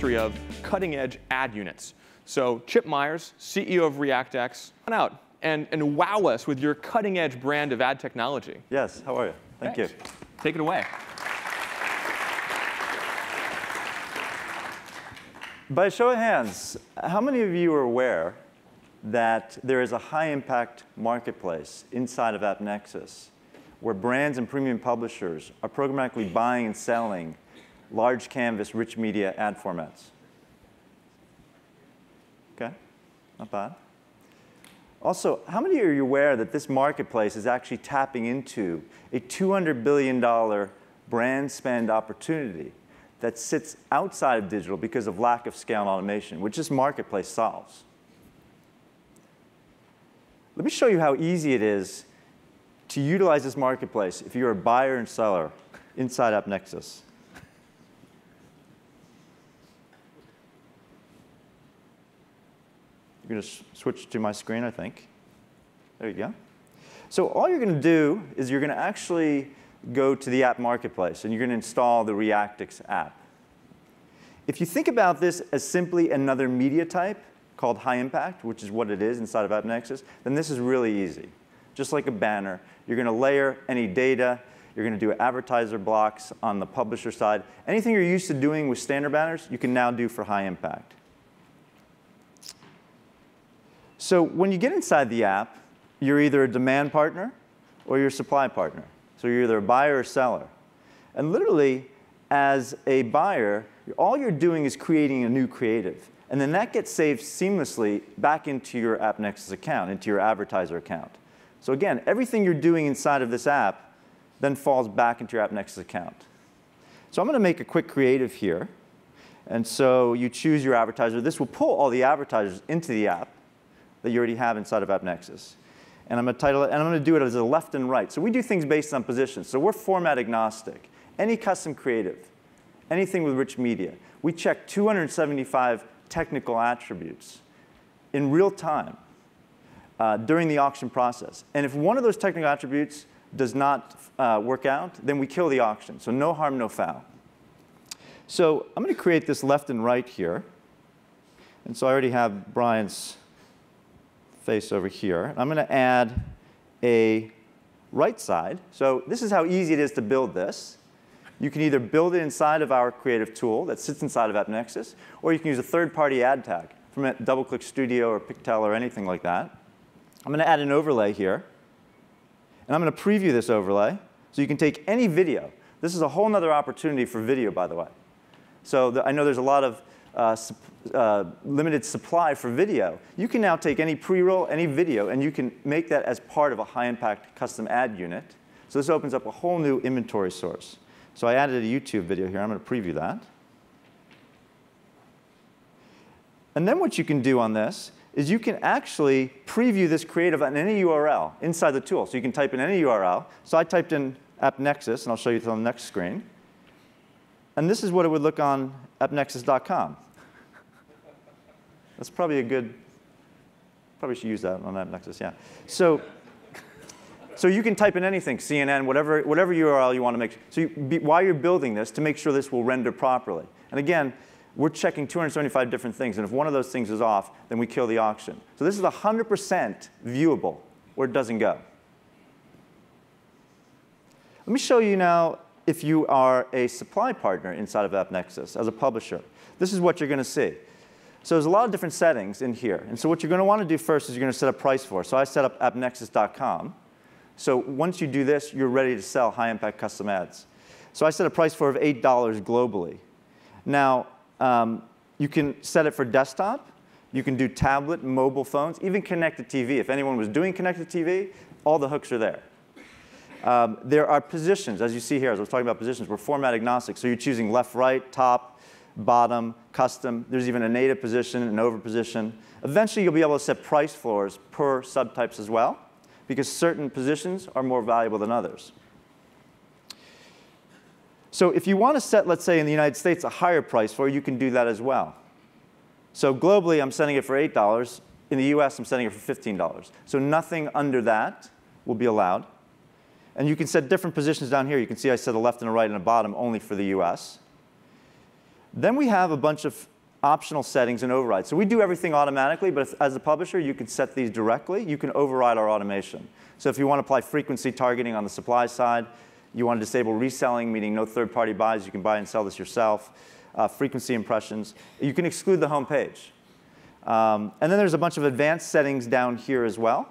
history of cutting-edge ad units. So Chip Meyers, CEO of ReactX, come out and wow us with your cutting-edge brand of ad technology. Yes, how are you? Thank you. Take it away. By a show of hands, how many of you are aware that there is a high-impact marketplace inside of AppNexus where brands and premium publishers are programmatically buying and selling large canvas, rich media ad formats? OK, not bad. Also, how many are you aware that this marketplace is actually tapping into a $200 billion brand spend opportunity that sits outside of digital because of lack of scale and automation, which this marketplace solves? Let me show you how easy it is to utilize this marketplace if you're a buyer and seller inside AppNexus. You're going to switch to my screen, I think. There you go. So all you're going to do is you're going to actually go to the app marketplace, and you're going to install the ReactX app. If you think about this as simply another media type called high impact, which is what it is inside of AppNexus, then this is really easy. Just like a banner, you're going to layer any data. You're going to do advertiser blocks on the publisher side. Anything you're used to doing with standard banners, you can now do for high impact. So when you get inside the app, you're either a demand partner or you're a supply partner. So you're either a buyer or seller. And literally, as a buyer, all you're doing is creating a new creative. And then that gets saved seamlessly back into your AppNexus account, into your advertiser account. So again, everything you're doing inside of this app then falls back into your AppNexus account. So I'm going to make a quick creative here. And so you choose your advertiser. This will pull all the advertisers into the app that you already have inside of AppNexus. And I'm going to title it, and I'm going to do it as a left and right. So we do things based on positions. So we're format agnostic. Any custom creative, anything with rich media. We check 275 technical attributes in real time during the auction process. And if one of those technical attributes does not work out, then we kill the auction. So no harm, no foul. So I'm going to create this left and right here. And so I already have Brian's face over here. I'm going to add a right side. So this is how easy it is to build this. You can either build it inside of our creative tool that sits inside of AppNexus, or you can use a third-party ad tag from DoubleClick Studio or Pictel or anything like that. I'm going to add an overlay here. And I'm going to preview this overlay. So you can take any video. This is a whole other opportunity for video, by the way. So I know there's a lot of limited supply for video. You can now take any pre-roll, any video, and you can make that as part of a high-impact custom ad unit. So this opens up a whole new inventory source. So I added a YouTube video here. I'm going to preview that. And then what you can do on this is you can actually preview this creative on any URL inside the tool. So you can type in any URL. So I typed in AppNexus, and I'll show you on the next screen. And this is what it would look on appnexus.com. That's probably a good, probably should use that on AppNexus, yeah. So you can type in anything, CNN, whatever URL you want to make. So while you're building this, to make sure this will render properly. And again, we're checking 275 different things. And if one of those things is off, then we kill the auction. So this is 100% viewable where it doesn't go. Let me show you now if you are a supply partner inside of AppNexus as a publisher. This is what you're going to see. So there's a lot of different settings in here. And so what you're going to want to do first is you're going to set a price for it. So I set up appnexus.com. So once you do this, you're ready to sell high-impact custom ads. So I set a price for of $8 globally. Now, you can set it for desktop. You can do tablet, mobile phones, even connected TV. If anyone was doing connected TV, all the hooks are there. There are positions, as you see here, as I was talking about positions, we're format agnostic. So you're choosing left, right, top, bottom, custom. There's even a native position, an over position. Eventually, you'll be able to set price floors per subtypes as well, because certain positions are more valuable than others. So if you want to set, let's say, in the United States, a higher price floor, you can do that as well. So globally, I'm setting it for $8. In the US, I'm setting it for $15. So nothing under that will be allowed. And you can set different positions down here. You can see I set a left and a right and a bottom only for the US. Then we have a bunch of optional settings and overrides. So we do everything automatically, but as a publisher, you can set these directly. You can override our automation. So if you want to apply frequency targeting on the supply side, you want to disable reselling, meaning no third-party buys, you can buy and sell this yourself, frequency impressions. You can exclude the home page. And then there's a bunch of advanced settings down here as well,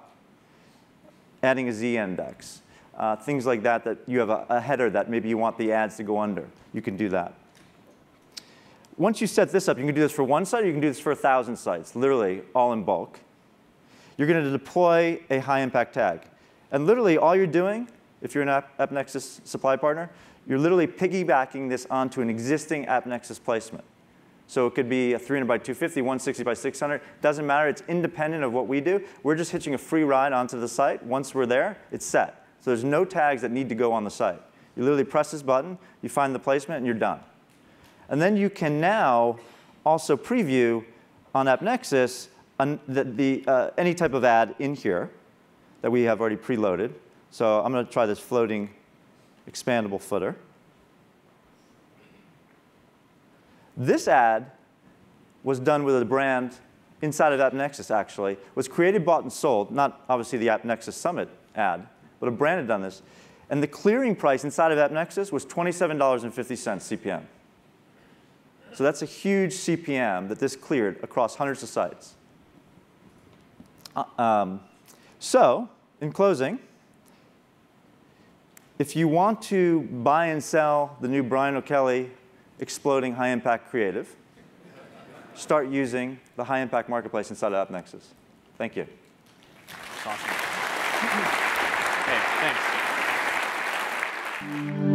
adding a z-index. Things like that, that you have a header that maybe you want the ads to go under. You can do that. Once you set this up, you can do this for one site, or you can do this for 1,000 sites, literally all in bulk. You're going to deploy a high-impact tag. And literally, all you're doing, if you're an AppNexus supply partner, you're literally piggybacking this onto an existing AppNexus placement. So it could be a 300 by 250, 160 by 600. Doesn't matter. It's independent of what we do. We're just hitching a free ride onto the site. Once we're there, it's set. So there's no tags that need to go on the site. You literally press this button, you find the placement, and you're done. And then you can now also preview on AppNexus any type of ad in here that we have already preloaded. So I'm going to try this floating expandable footer. This ad was done with a brand inside of AppNexus, actually. Was created, bought, and sold. Not obviously the AppNexus Summit ad, but a brand had done this. And the clearing price inside of AppNexus was $27.50 CPM. So that's a huge CPM that this cleared across hundreds of sites. So in closing, if you want to buy and sell the new Brian O'Kelly exploding high-impact creative, start using the high-impact marketplace inside of AppNexus. Thank you. Awesome. Hey, thanks.